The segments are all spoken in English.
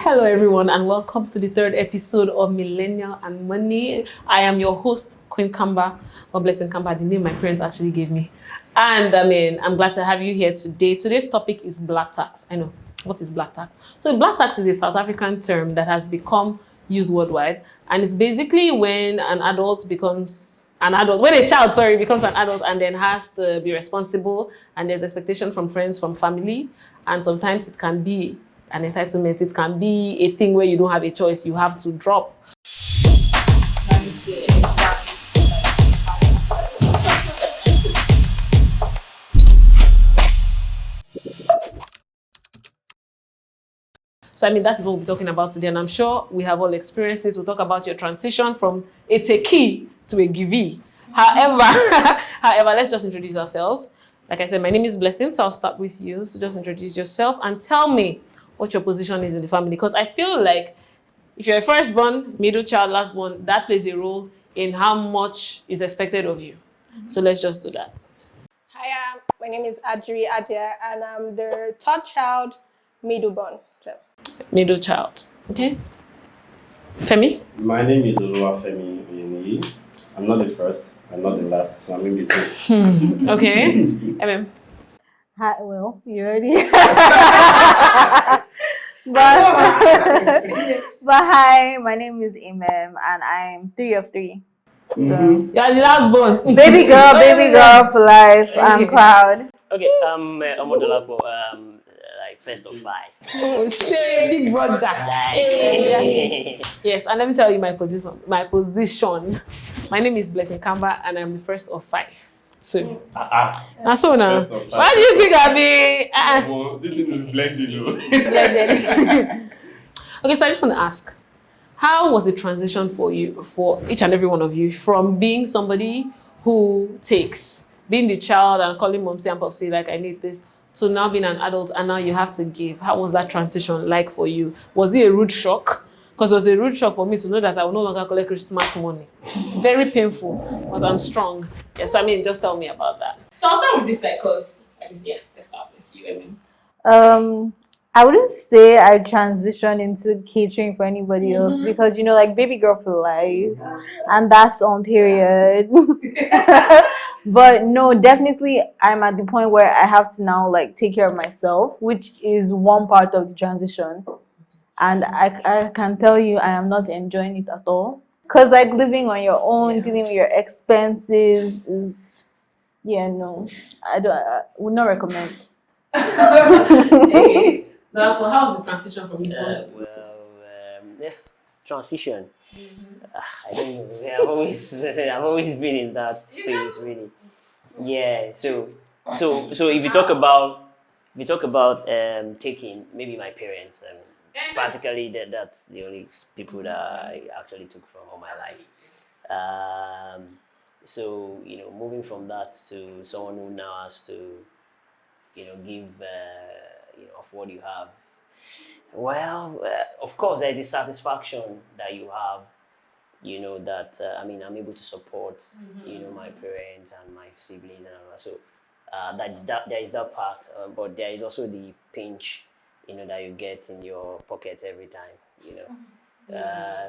Hello everyone and welcome to the third episode of Millennials Money. I am your host, Queen Kamba, or Blessing Kamba, the name my parents actually gave me. And I'm glad to have you here today. Today's topic is black tax. I know, what is black tax? So black tax is a South African term that has become used worldwide. And it's basically when an adult becomes an adult, when a child, becomes an adult and then has to be responsible and there's expectation from friends, from family. And sometimes it can be an entitlement. It can be a thing where you don't have a choice. You have to drop. So that is what we'll be talking about today. And I'm sure we have all experienced this. We'll talk about your transition from a takee to a givee. However, let's just introduce ourselves. Like I said, my name is Blessing, so I'll start with you. So just introduce yourself and tell me what your position is in the family. Because I feel like if you're a firstborn, middle child, lastborn, that plays a role in how much is expected of you. So let's just do that. Hi, my name is Adri Adia, and I'm the third child, middleborn. Middle child. Okay. Femi? My name is Femi Oyeniyi. I'm not the first, I'm not the last, so I'm in between. Okay. MM? Hi, well, you ready? but hi, my name is Imem and I'm 3 of 3. So You're the last born. baby girl for life. I'm proud. Okay, I'm Omodolapo, like first of 5. Oh shit, big brother. Hey. Yes, and let me tell you my position. My name is Blessing Kamba and I'm the first of 5. So that's so now. Why do you think I'll be This is blending. blended? Okay, so I just want to ask, how was the transition for you, for each and every one of you, from being somebody who takes, being the child and calling momsy and popsy like I need this, to now being an adult and now you have to give? How was that transition like for you? Was it a rude shock? Because it was a rude shock for me to know that I will no longer collect Christmas money. Very painful, but I'm strong. Yes, just tell me about that. So I'll start with this side because, let's start with you, I wouldn't say I transitioned into catering for anybody else because like baby girl for life, and that's on period. But no, definitely I'm at the point where I have to now like take care of myself, which is one part of the transition. And I can tell you I am not enjoying it at all. Because like living on your own, dealing with your expenses is, I would not recommend. Okay. Now, how was the transition from you? Transition. I don't know. I've always been in that space, really. Yeah. So if you talk about taking, maybe my parents, practically that's the only people that I actually took from all my life. So moving from that to someone who now has to give of what you have. Well, of course, there's the satisfaction that you have, that I'm able to support, my parents and my siblings and all that. So there is that part, but there is also the pinch, that you get in your pocket every time,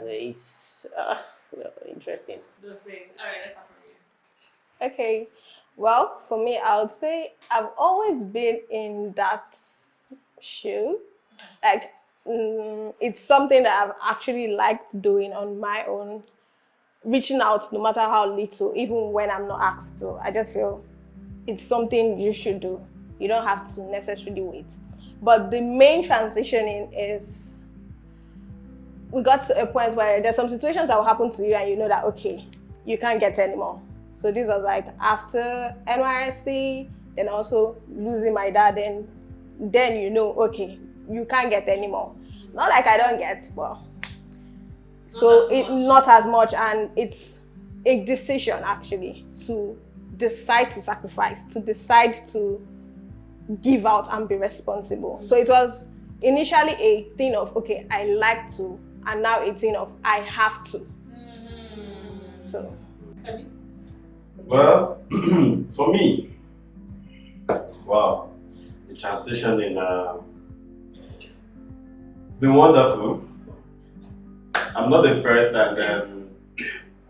It's interesting. Just saying. All right, let's start from you. Okay, well, for me, I would say I've always been in that shoe. Like, it's something that I've actually liked doing on my own, reaching out no matter how little, even when I'm not asked to. I just feel it's something you should do. You don't have to necessarily wait. But the main transitioning is we got to a point where there's some situations that will happen to you and you know that, okay, you can't get anymore. So this was like after NYSC, then also losing my dad, and then okay, you can't get anymore. Not like I don't get, but not as much, and it's a decision actually to decide to sacrifice, to decide to give out and be responsible. So it was initially a thing of, okay, I like to, and now a thing of, I have to. So. Well, for me, wow, the transition in It's been wonderful. I'm not the first and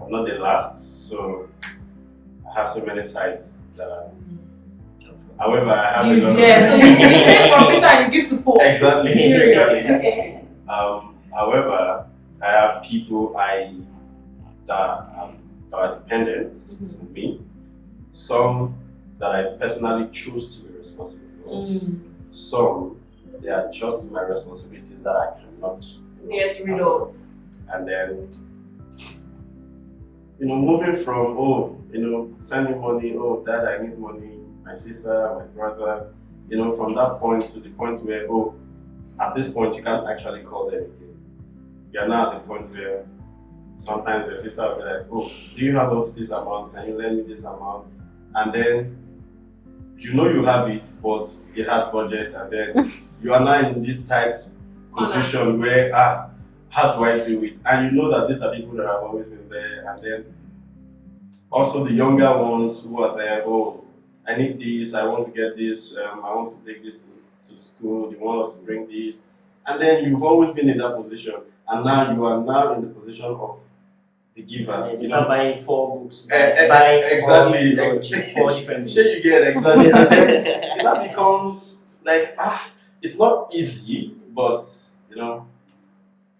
I'm not the last, so I have so many sites that however, I have a lot of Yeah, so you take from Peter and you give to Paul. Exactly. Okay. However, I have people that are dependent on me. Some that I personally choose to be responsible for. Some they are just my responsibilities that I cannot get rid of. And then moving from sending money, dad I need money, my sister, my brother, from that point to the point where at this point you can't actually call them again. You're now at the point where sometimes your sister will be like, do you have up to this amount? Can you lend me this amount? And then you have it, but it has budget, and then you are now in this tight position where how do I do it? And you know that these are people that have always been there, and then also the younger ones who are there, I need this, I want to get this, I want to take this to school, they want us to bring this. And then you've always been in that position, and now you are now in the position of the giver. You start buying 4 books. Exactly. 4 different books. Sure you get exactly. And then that becomes like, it's not easy, but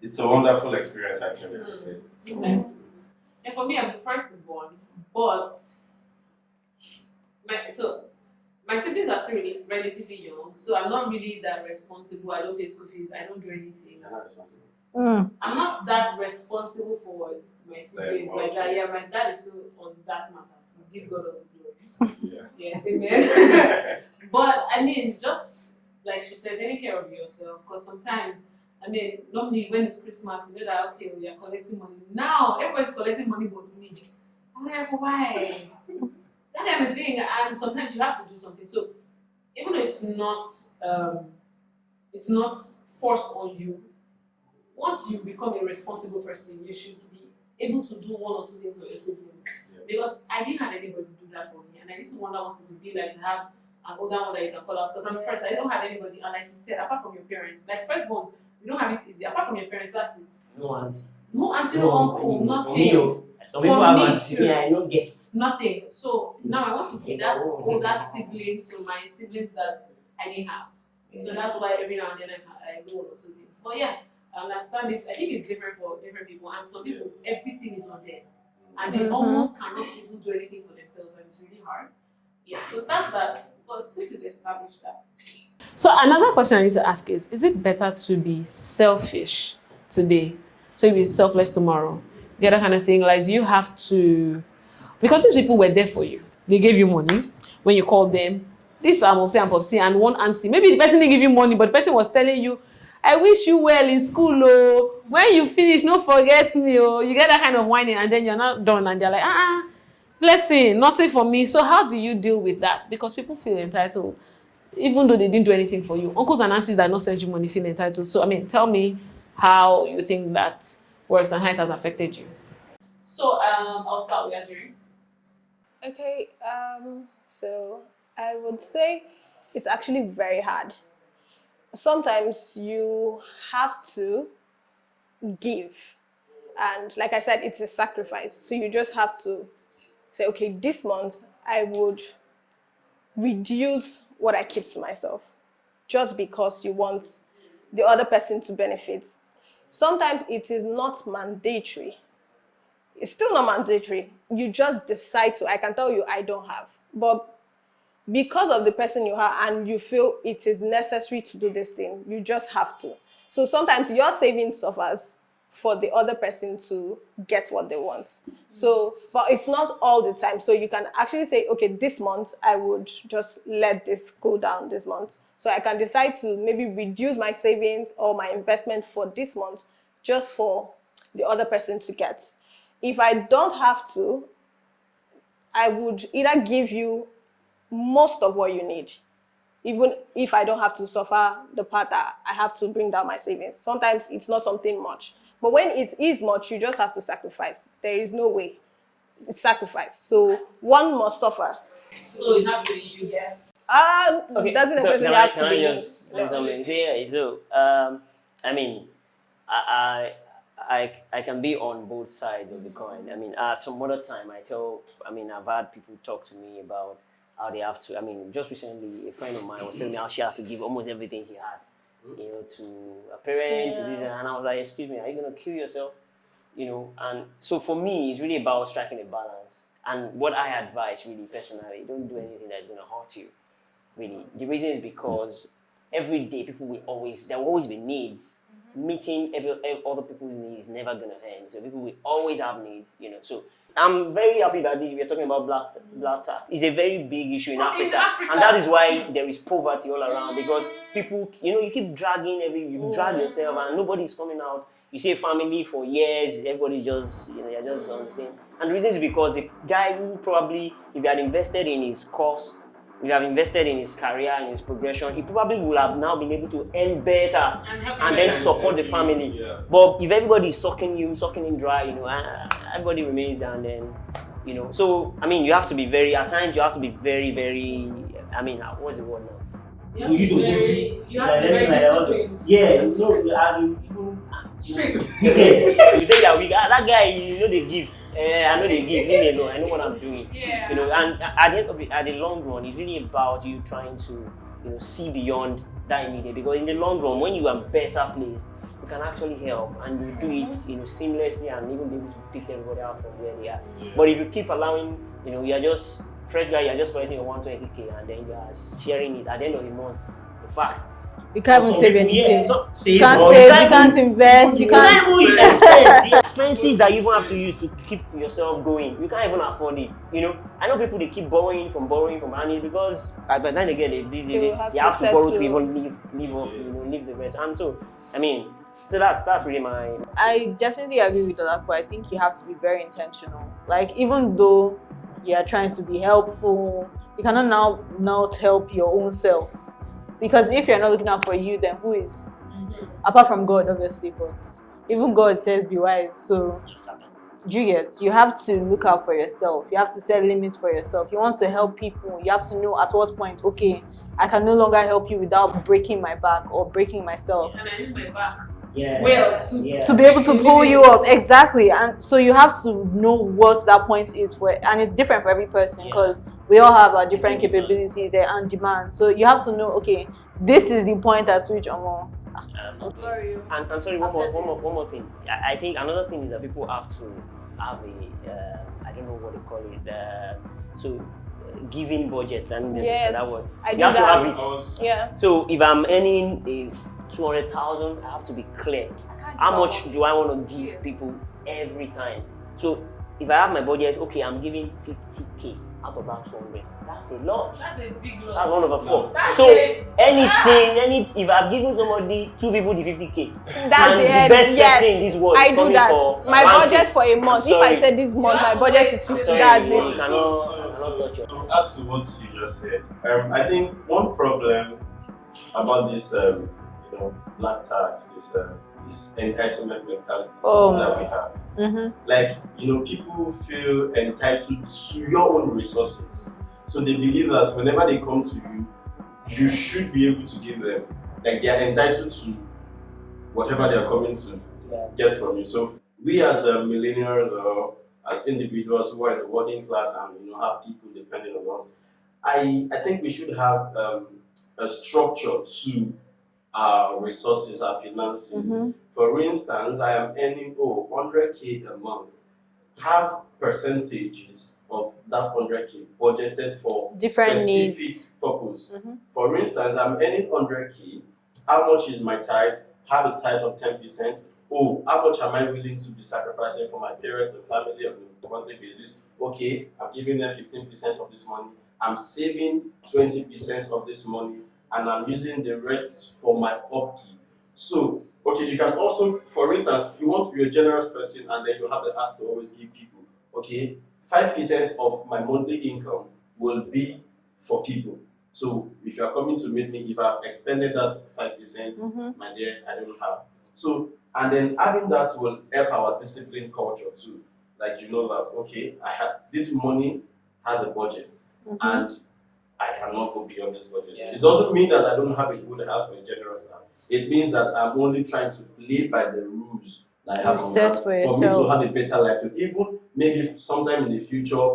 it's a wonderful experience actually, I would say. Okay. And for me, I'm the firstborn, but my siblings are still relatively young, so I'm not really that responsible. I don't pay school fees, I don't do anything. You're not responsible. I'm not that responsible for my siblings like that. Yeah, my dad is still on that matter. Give God all the glory. Yeah. Yes, amen. But I mean, just like she said, taking care of yourself, because sometimes, normally when it's Christmas, you know that okay, we are collecting money. Now everybody's collecting money but me. I'm like, why? That kind of thing, and sometimes you have to do something. So even though it's not forced on you, once you become a responsible person, you should be able to do 1 or 2 things for your siblings. Yeah. Because I didn't have anybody do that for me, and I used to wonder what it would be like to have an older one that you can call out. Because I'm first, I don't have anybody, and like you said, apart from your parents, like firstborn, you don't have it easy. Apart from your parents, that's it. No auntie. No auntie, no uncle, nothing. Me, some people have auntie. Me, I don't get nothing. So now I want to be that older sibling to my siblings that I didn't have. So that's why every now and then I do 1 or 2 things. But yeah, I understand it. I think it's different for different people, and some people everything is on them, and they almost cannot even do anything for themselves, and it's really hard. Yeah, so that's that. But since we've established that. So another question I need to ask is it better to be selfish today, so you be selfless tomorrow? The other kind of thing, like, do you have to, because these people were there for you, they gave you money when you called them. This Mopsy and Popsy and one auntie, maybe the person didn't give you money, but the person was telling you, I wish you well in school, oh. When you finish, don't forget me, oh. You get that kind of whining, and then you're not done, and they're like, blessing, nothing for me. So how do you deal with that? Because people feel entitled, even though they didn't do anything for you. Uncles and aunties that not send you money feel entitled. So tell me how you think that works and how it has affected you. So I'll start with Azuri. Okay, so I would say it's actually very hard. Sometimes you have to give, and like I said, it's a sacrifice. So you just have to say, okay, this month I would reduce what I keep to myself, just because you want the other person to benefit. Sometimes it is not mandatory. It's still not mandatory. You just decide to. I can tell you I don't have, but because of the person you are and you feel it is necessary to do this thing, you just have to. So sometimes your saving suffers for the other person to get what they want. So, but it's not all the time. So you can actually say, okay, this month I would just let this go down this month. So I can decide to maybe reduce my savings or my investment for this month just for the other person to get. If I don't have to, I would either give you most of what you need, even if I don't have to suffer the part that I have to bring down my savings. Sometimes it's not something much, but when it is much, you just have to sacrifice. There is no way. It's sacrifice. So one must suffer. So it has to be you. Yes. Doesn't necessarily have to be can I me. just say something? Yeah, so I mean, I, I can be on both sides of the coin. I mean, at some other time, I've had people talk to me about how they have to. I mean, just recently, a friend of mine was telling me how she had to give almost everything she had, to her parents, to this, and I was like, excuse me, are you gonna kill yourself? And so for me, it's really about striking a balance. And what I advise, really personally, don't do anything that's gonna hurt you. Really, the reason is because every day there will always be needs. Meeting every other people's needs is never gonna end. So people will always have needs. So I'm very happy that we are talking about black tax. It's a very big issue in Africa, and that is why there is poverty all around, because people, you keep you drag yourself, and nobody's coming out. You see a family for years, everybody's just, you're just on the same. And the reason is because the guy who probably, if he had invested in his course, if you have invested in his career and his progression, he probably will have now been able to earn better and then support the family. Yeah. But if everybody is sucking him dry, everybody remains, and then, So I mean, you have to be at times you have to be very, very. I mean, what's the word now? You have to be very disciplined. Yeah, even Strict. You say that that guy, they give. I know they give. Leave me alone. I know what I'm doing. Yeah. And at the end of it, at the long run, it's really about you trying to, see beyond that immediate. Because in the long run, when you are better placed, you can actually help, and you do it, seamlessly, and even be able to pick everybody out from where they are. Yeah. But if you keep allowing, you're just fresh guy, you're just collecting your 120K, and then you are sharing it at the end of the month. In fact, You can't even save anything. Save, you can't invest, you can't even spend the expenses that you even have to use to keep yourself going. You can't even afford it. I know people, they keep borrowing, and it's because by the time they get it, they have to borrow to even live the rest. And so, I mean, that's really my. I definitely agree with that, but I think you have to be very intentional. Like, even though you are trying to be helpful, you cannot now not help your own self. Because if you're not looking out for you, then who is? Apart from God, obviously, but even God says be wise. So you have to look out for yourself. You have to set limits for yourself. You want to help people, you have to know at what point, okay, I can no longer help you without breaking my back or breaking myself. And I need my back. Yeah. Well, to be able to pull you up. Exactly. And so you have to know what that point is for, and it's different for every person, because we all have our different capabilities and demands. So you have to know, okay, this is the point at which sorry. And sorry, one more thing. I think another thing is that people have to have a I don't know what they call it. Giving budget. Yes, that word. I do You have to that. have it. Yeah. So if I'm earning 200,000, I have to be clear. How much do I want to give people every time? So if I have my budget, okay, I'm giving 50K out of that 200. That's a lot. That's a big lot. That's 1/4. That's So if I've given somebody 2 people the 50K, That's and the end. best Yes, person in this world I is do coming that. for My 1K. budget for a month. If I said this month, my budget is 50. Sorry, That's you it. cannot touch it. To add to what you just said, I think one problem about this, black tax is this entitlement mentality that we have. Like, people feel entitled to your own resources. So they believe that whenever they come to you, you should be able to give them. Like, they are entitled to whatever they are coming to get from you. So we as millennials or as individuals who are in the working class and have people depending on us, I think we should have a structure to our resources, our finances. For instance, I am earning 100K a month. Have percentages of that 100K budgeted for different specific needs. Purpose. For instance, I'm earning 100K. How much is my tithe? Have a tithe of 10%. How much am I willing to be sacrificing for my parents and family on a monthly basis? Okay, I'm giving them 15% of this money. I'm saving 20% of this money, and I'm using the rest for my upkeep. So, okay, you can also, for instance, you want to be a generous person and then you have the heart to always give people. Okay, 5% of my monthly income will be for people. So, if you are coming to meet me, if I've expended that 5%, my dear, I don't have. So, and then having that will help our discipline culture too. Like, that, okay, I have this money has a budget, and I cannot go beyond this budget. Yeah. It doesn't mean that I don't have a good heart or a generous heart. It means that I'm only trying to play by the rules that I have on Set hand for for me to yourself. have a better life. To even maybe sometime in the future,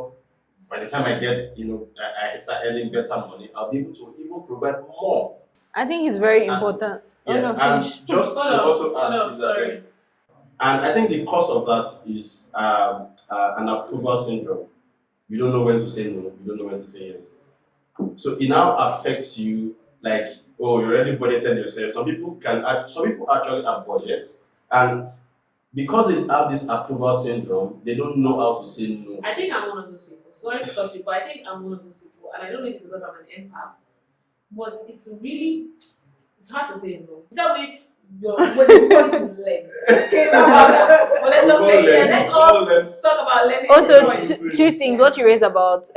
by the time I get, I start earning better money, I'll be able to even provide more. I think it's very important. Yeah, and just to also add is that, and I think the cause of that is an approval syndrome. You don't know when to say no, you don't know when to say yes. So it now affects you like, oh, you already budgeted yourself. Some people actually have budgets, and because they have this approval syndrome, they don't know how to say no. I think I'm one of those people. Sorry to stop you, but I think I'm one of those people. And I don't know if it's because I'm an empath, but it's hard to say no. Tell me when you want to learn. But let's talk about learning. Also, two things. What you raised about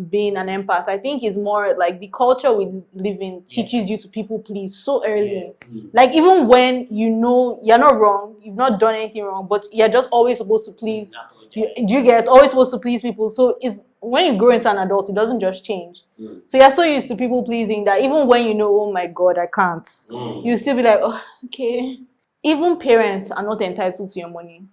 being an empath, I think is more like the culture we live in teaches you to people please so early. Yeah. Like even when you know you're not wrong, you've not done anything wrong, but you're just always supposed to please. You get always supposed to please people. So it's when you grow into an adult, it doesn't just change. So you're so used to people pleasing that even when you know, oh my God, I can't, you still be like, oh, okay. Even parents are not entitled to your money.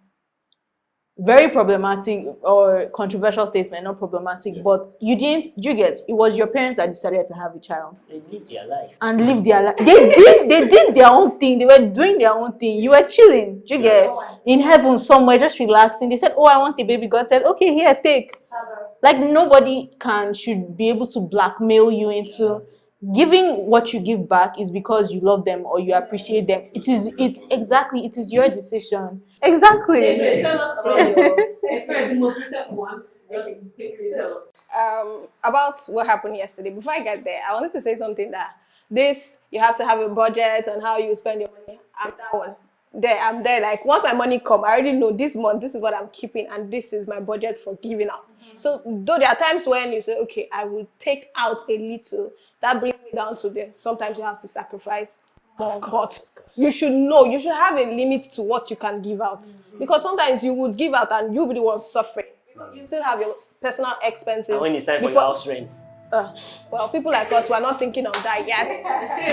Very problematic or controversial statement, not problematic, but you get, it was your parents that decided to have a child. They live their life. And live their life. They did their own thing. They were doing their own thing. You were chilling. You get in heaven somewhere, just relaxing. They said, oh, I want a baby. God said, okay, here, take. Like nobody should be able to blackmail you into giving what you give back is because you love them or you appreciate them. It is your decision. Exactly. Tell us about your experience, the most recent one. Tell us. About what happened yesterday. Before I get there, I wanted to say something that you have to have a budget on how you spend your money. I'm that one. I'm there. Like once my money come, I already know this month, this is what I'm keeping, and this is my budget for giving out. So though there are times when you say, okay, I will take out a little, that brings me down to there. Sometimes you have to sacrifice more, but you should know, you should have a limit to what you can give out. Because sometimes you would give out and you'll be the one suffering. You still have your personal expenses. And when it's time for your house rent. Well, people like us, we're not thinking of that yet.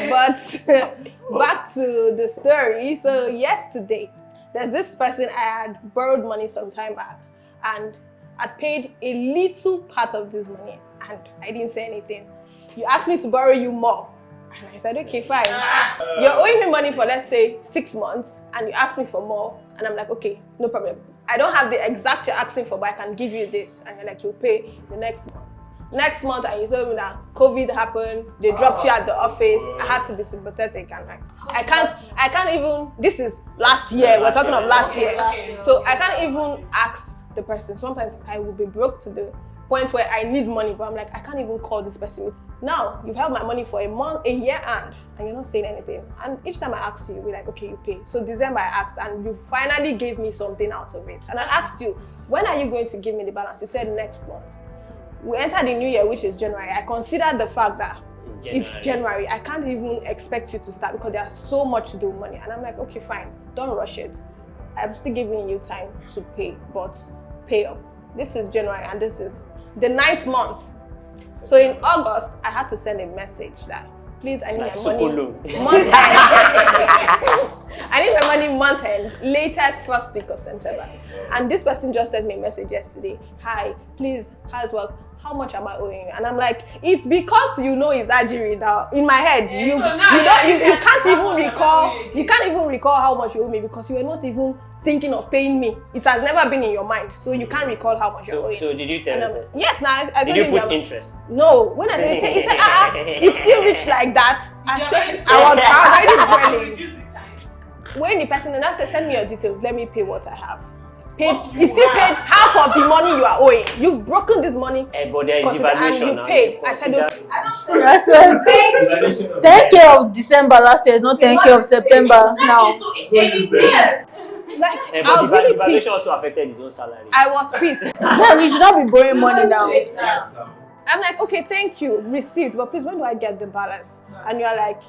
But back to the story. So yesterday, there's this person I had borrowed money some time back, and I paid a little part of this money, and I didn't say anything. You asked me to borrow you more, and I said, okay, fine. You're owing me money for, let's say, 6 months, and you asked me for more, and I'm like, okay, no problem. I don't have the exact you're asking for, but I can give you this, and you're like, you'll pay the next month. Next month, and you told me that COVID happened, they dropped you at the office. I had to be sympathetic, and like, I can't even, this is last year, we're talking of last year. So I can't even ask the person. Sometimes I will be broke to the point where I need money, but I'm like, I can't even call this person. Now, you've held my money for a year and you're not saying anything. And each time I ask you, you're like, okay, you pay. So December I asked, and you finally gave me something out of it. And I asked you, when are you going to give me the balance? You said next month. We entered the new year, which is January. I considered the fact that it's January. I can't even expect you to start because there's so much to do with money. And I'm like, okay, fine, don't rush it. I'm still giving you time to pay, but pay up. This is January, and this is the 9th month. So in August, I had to send a message that, please, I need my money month end. I need my money month end, latest first week of September. And this person just sent me a message yesterday. Hi, please, how's work? How much am I owing you? And I'm like, it's because you know it's Ajiri now. In my head, you can't even recall how much you owe me because you were not even thinking of paying me. It has never been in your mind, so you can't recall how much you're owing. So did you tell the person? Yes, now I did you put interest? No. When I said, he said, it's still rich like that. I said, I was already dwelling. When the person and I said, send me your details, let me pay what I have. He still paid half of the money you are owing. You've broken this money. But there is devaluation and you paid. I said, okay. I said 10K of December last year, not 10K of September now. So it's anything. Like, but I was really devaluation pissed. also affected his own salary. I was pissed. Then you should not be borrowing money now. I'm like, okay, thank you, receipt, but please, when do I get the balance? And you're like,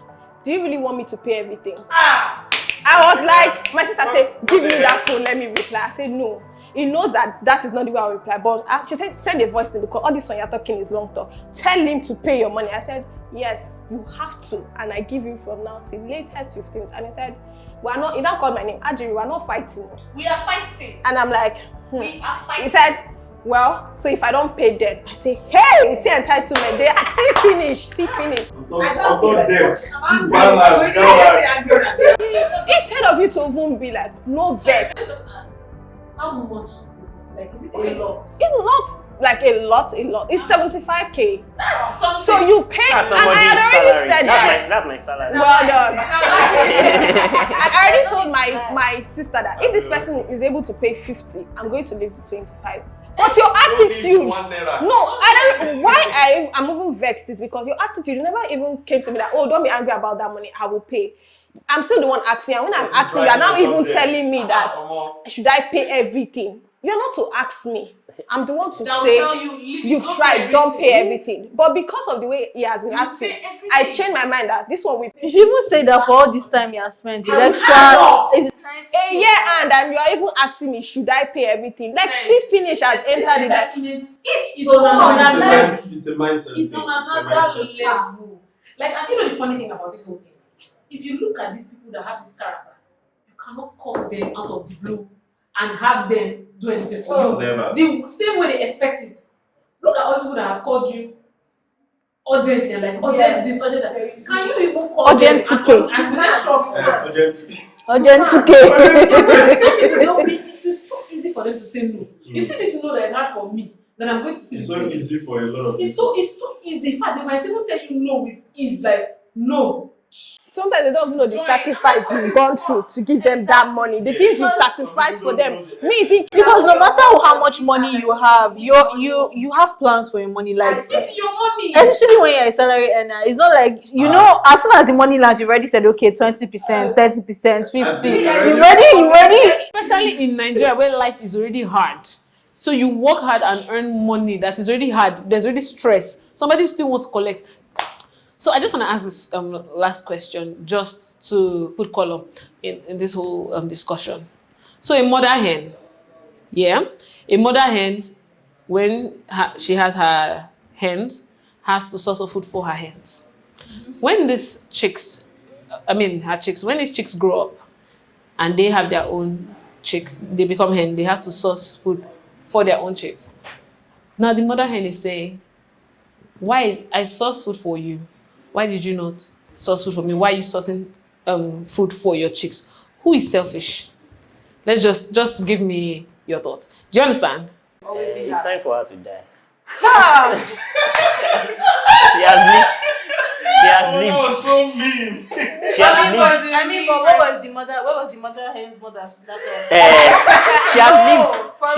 do you really want me to pay everything? I was like, my sister said, give me that phone, let me reply. I said, no. He knows that that is not the way I'll reply. But she said, send a voice note because all this one you're talking is long talk. Tell him to pay your money. I said, yes, you have to. And I give you from now till latest 15th. And he said, we're not, he now called my name. Ajiri, we're not fighting. We are fighting. And I'm like, We are fighting. He said, well, so if I don't pay them, I say, hey, see entitlement. They are see finish. Instead of you to even be like, no vex. How much is this? Like, is it a lot? It's not like a lot. It's 75K. That's something. So you pay, and I had already said that. That's my salary. Well done. And I already told my sister that if this person is able to pay 50, I'm going to leave the 25. But your attitude, no, I don't. Why I'm even vexed is because your attitude never even came to me that, oh, don't be angry about that money, I will pay. I'm still the one asking, and when I'm asking, you're now even telling me that should I pay everything? You're not to ask me. I'm the one to say you've tried, don't pay everything. But because of the way he has been acting, I changed my mind that this one we pay. You should even say that for all this time you have spent, it's extra. A year and you are even asking me, should I pay everything? Like, see, finish has entered it. It's on another level. It's a mindset. It's on another level. Like, I think the funny thing about this whole thing, if you look at these people that have this character, you cannot call them out of the blue and have them do anything for you. Never. The same way they expect it. Look at all these people that have called you urgently, like urgent this, urgent that. Can you even call Urgent them 2K. and just shop for that? Urgent 2K. It is so easy for them to say no. You see this no that is hard for me, then I'm going to still It's so easy for a lot of people. It's so easy. In fact, they might even tell you no with ease, like no. Sometimes they don't even know the sacrifice you've gone through to give them that money. The things you sacrifice for them. Me think Because no matter how much money you have, you have plans for your money. Like, This is your money. especially when you're a salary earner, it's not like as soon as the money lands, you've already said okay, 20%, 30%, 50%. You're ready. Especially in Nigeria where life is already hard. So you work hard and earn money that is already hard. There's already stress. Somebody still wants to collect. So I just want to ask this last question just to put color in this whole discussion. So a mother hen, when she has her hens, has to source of food for her hens. When these chicks, when these chicks grow up and they have their own chicks, they become hen, they have to source food for their own chicks. Now the mother hen is saying, why I source food for you? Why did you not source food for me? Why are you sourcing food for your chicks? Who is selfish? Let's just give me your thoughts. Do you understand? It's time for her to die. She has lived. Oh, so mean. She has lived. I mean, but what was the mother hen's mother? She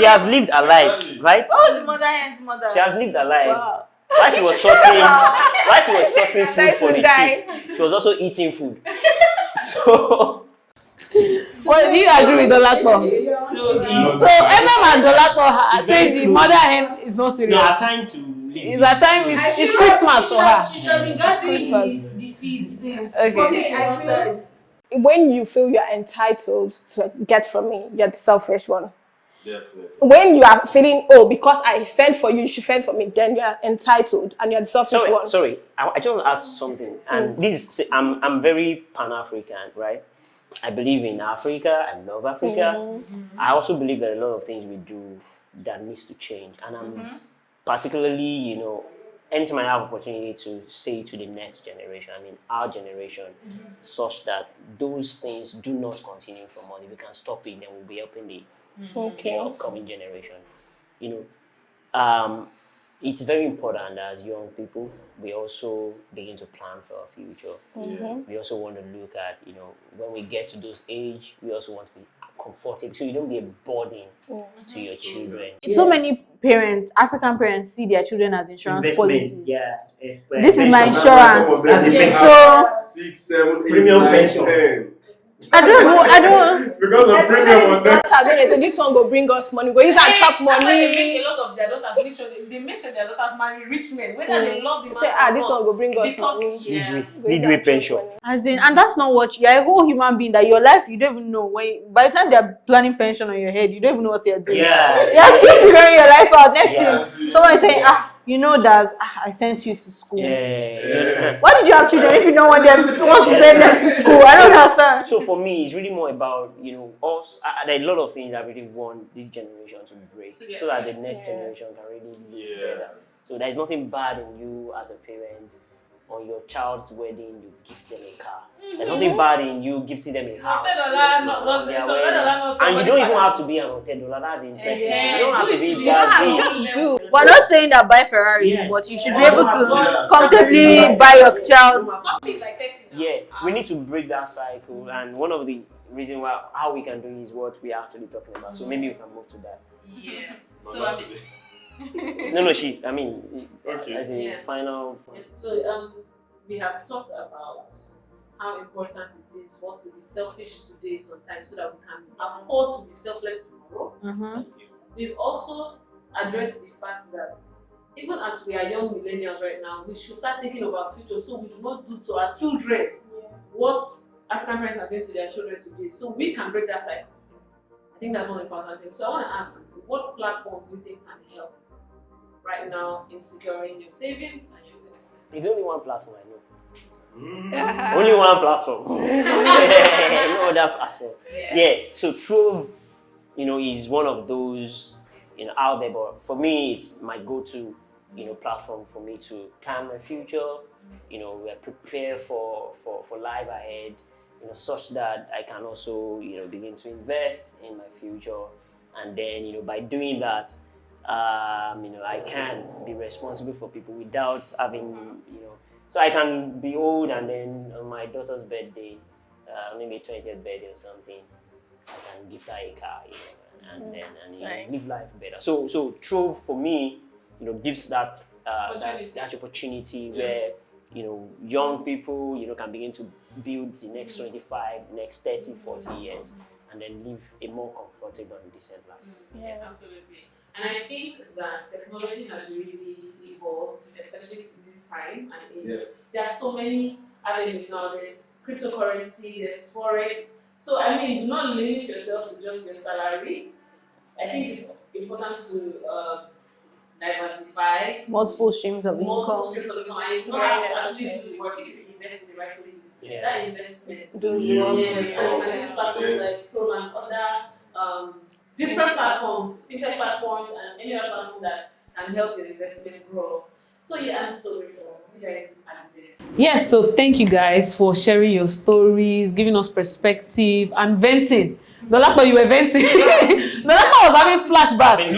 has lived a life, right? What was the mother hen's mother? She has lived a life. wow. While she was sourcing food for the chick, she was also eating food. So Well, do you agree with Dolapo? So Emma and Dolapo say the mother hen is not serious. no, our time to live. It's a time. It's Christmas for her. She should have been gathering the feed since. Okay. When you feel you're entitled to get from me, you're the selfish one. Definitely. When you are feeling, because I fend for you, you should fend for me, then you're entitled and you're the selfish one. Sorry, I just want to add something. And this is, I'm very Pan-African, right? I believe in Africa. I love Africa. I also believe that a lot of things we do that needs to change. And I'm particularly, anytime I have opportunity to say to the next generation, our generation, such that those things do not continue from us. If we can stop it, then we'll be helping the upcoming generation. It's very important as young people, we also begin to plan for our future. We also want to look at, when we get to those age, we also want to be comfortable, so you don't be a burden to your children. So many parents, African parents, see their children as insurance policies. This is Pension. my insurance. Some of them So 6, 7, 8, Premium 9, pension. 10. I don't. Because the premium on them. Then they say this one go bring us money. Go use and chop That's why they money. make a lot of their daughters make sure their daughters marry rich men, whether they love the man Say or this not. one go bring us Because money. yeah. Midway pension. As in, and that's not what you're a whole human being that your life you don't even know when. By the time they're planning pension on your head, you don't even know what you're doing. Yeah. You're still figuring your life out. Next Yeah. thing, someone is saying, you know that I sent you to school. Yeah. Why did you have children if you don't want them to send them to school? I don't understand. So for me, it's really more about, us. There are a lot of things I really want this generation to break so that the next generation can really live better. So there's nothing bad in you as a parent. On your child's wedding, you gift them a car. There's nothing bad in you gifting them a house. And you don't even have to be an $10. That's interesting. You don't have to be that. Just do. We're not saying that buy Ferraris, but you should be able to comfortably buy your child. Yeah, we need to break that cycle, and one of the reasons how we can do it is what we are actually talking about. So maybe we can move to that. Yes. No, Okay. as a final. So we have talked about how important it is for us to be selfish today sometimes so that we can afford to be selfless tomorrow. We've also addressed the fact that even as we are young millennials right now, we should start thinking of our future so we do not do to our children what African parents are doing to their children today, so we can break that cycle. I think that's one important thing. So I want to ask you, what platforms do you think can help right now in securing your savings and your investment? There's only one platform I know. Only one platform. No other platform. Yeah. So Trove, is one of those, out there. But for me, it's my go-to, platform for me to plan my future. Prepare for life ahead. Such that I can also, begin to invest in my future, and then, by doing that, I can be responsible for people without having, so I can be old and then on my daughter's birthday, maybe 20th birthday or something, I can give her a car, and then live life better. So Trove for me, gives that opportunity where young people can begin to build the next 25, next 30, 40 years, and then live a more comfortable and decent life. Yeah, absolutely. And I think that technology has really evolved, especially this time and age. There are so many avenues now. There's cryptocurrency, there's forex. So do not limit yourself to just your salary. I think it's important to diversify Multiple streams of income. And you don't have to actually do the work if you invest in the right places. That investment. Do the work. Yes, and you can use platforms like Trove and other different platforms, fintech platforms, and any other platform that can help your investment grow. So I'm so grateful. You guys added this. Yes, so thank you guys for sharing your stories, giving us perspective, and venting. Dolapo, you were venting. Dolapo was having flashbacks. He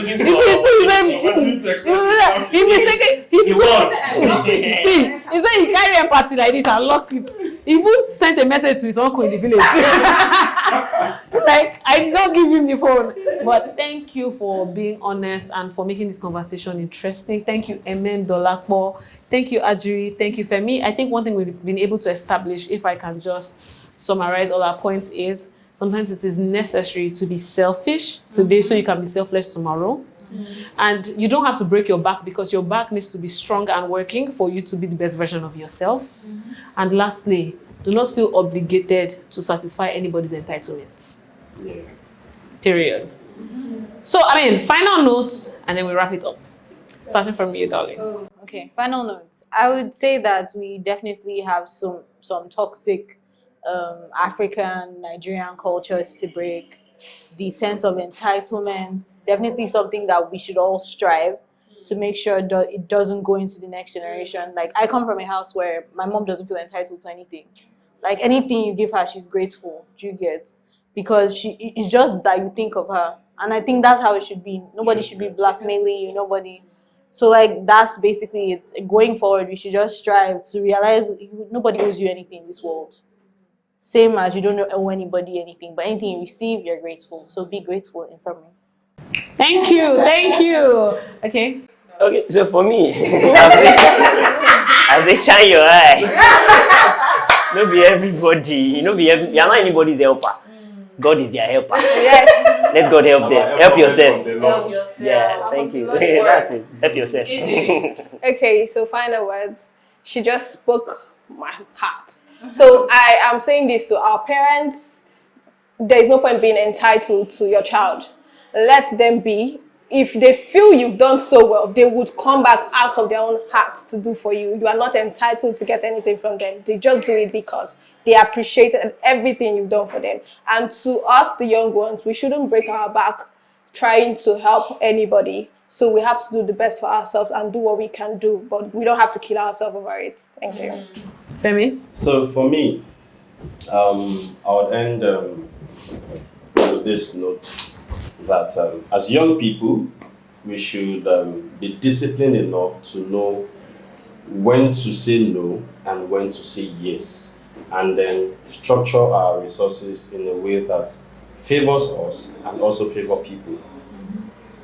said he carry empathy like this and lock it. He even sent a message to his uncle in the village. Like, I did not give him the phone. But thank you for being honest and for making this conversation interesting. Thank you, Emen, Dolapo. Thank you, Ajiri. Thank you, Femi. I think one thing we've been able to establish, if I can just summarize all our points, is sometimes it is necessary to be selfish today so you can be selfless tomorrow. And you don't have to break your back because your back needs to be strong and working for you to be the best version of yourself. And lastly, do not feel obligated to satisfy anybody's entitlements. Period. So, final notes, and then we wrap it up. Starting from you, darling. Okay, final notes. I would say that we definitely have some toxic African, Nigerian cultures to break. The sense of entitlement, definitely something that we should all strive to make sure that it doesn't go into the next generation. Like, I come from a house where my mom doesn't feel entitled to anything. Like, anything you give her, she's grateful. Do you get? Because it's just that you think of her. And I think that's how it should be. Nobody should be blackmailing you, nobody. So, like, that's basically it. Going forward, we should just strive to realize nobody owes you anything in this world. Same as you don't owe anybody anything, but anything you receive, you're grateful. So be grateful in some way. Thank you. Okay, so for me, as they shine your eye. not be everybody. You know, you're not anybody's helper. God is their helper. Yes. Let God help them. Help yourself. Help yourself. Yeah, thank you. Good work. That's it. Help yourself. Okay, so final words. She just spoke my heart. So I am saying this to our parents. There is no point being entitled to your child. Let them be. If they feel you've done so well, they would come back out of their own hearts to do for you. You are not entitled to get anything from them. They just do it because they appreciated everything you've done for them. And to us, the young ones, we shouldn't break our back trying to help anybody. So we have to do the best for ourselves and do what we can do, but we don't have to kill ourselves over it. Thank you. Femi? So for me, I would end with this note that as young people, we should be disciplined enough to know when to say no and when to say yes, and then structure our resources in a way that favors us and also favor people.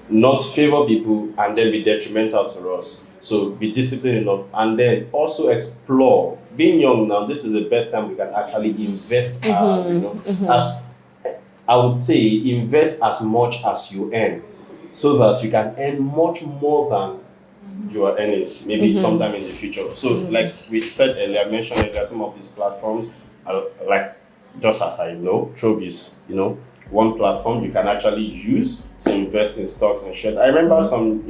Not favor people and then be detrimental to us. So be disciplined enough and then also explore. Being young now, this is the best time we can actually invest. As I would say, invest as much as you earn, so that you can earn much more than you are earning, maybe sometime in the future. So, like we said earlier, I mentioned earlier, some of these platforms, like just as I know, Trove is, one platform you can actually use to invest in stocks and shares. I remember some,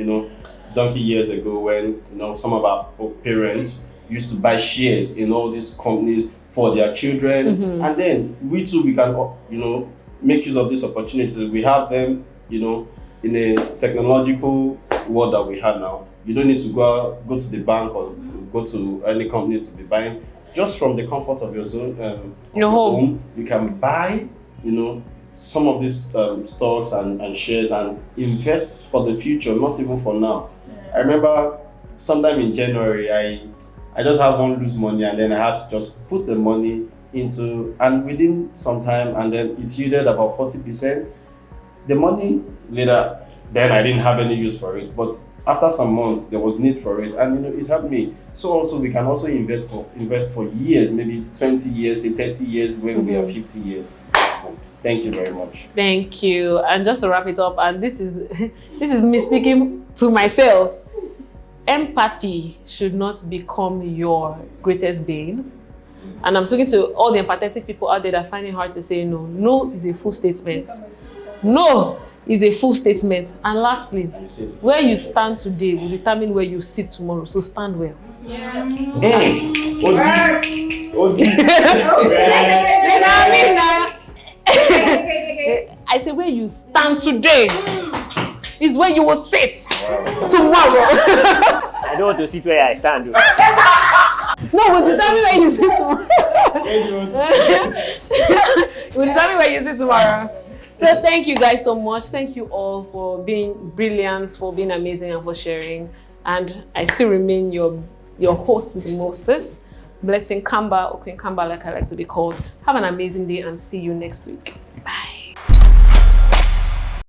donkey years ago when, some of our parents used to buy shares in all these companies for their children. And then we too, we can, make use of these opportunities. We have them, in a technological world that we have now. You don't need to go to the bank or go to any company to be buying. Just from the comfort of your zone, your home, you can buy, some of these stocks and shares and invest for the future, not even for now. I remember sometime in January, I just had one loose money and then I had to just put the money into, and within some time, and then it yielded about 40%. The money later, then I didn't have any use for it, but after some months there was need for it, and it helped me. So also we can also invest for years, maybe 20 years, say 30 years when we are 50 years. Thank you very much. Thank you. And just to wrap it up, and this is me speaking to myself. Empathy should not become your greatest bane. And I'm speaking to all the empathetic people out there that find it hard to say no. No is a full statement. No is a full statement. And lastly, where you stand today will determine where you sit tomorrow. So stand well. I say where you stand today is where you will sit tomorrow. I don't want to sit where I stand. No, we'll determine where you sit tomorrow. We'll determine where you sit tomorrow. So thank you guys so much. Thank you all for being brilliant, for being amazing, and for sharing. And I still remain your host with the mostest, Blessing Kamba, or Queen Kamba, like I like to be called. Have an amazing day and see you next week.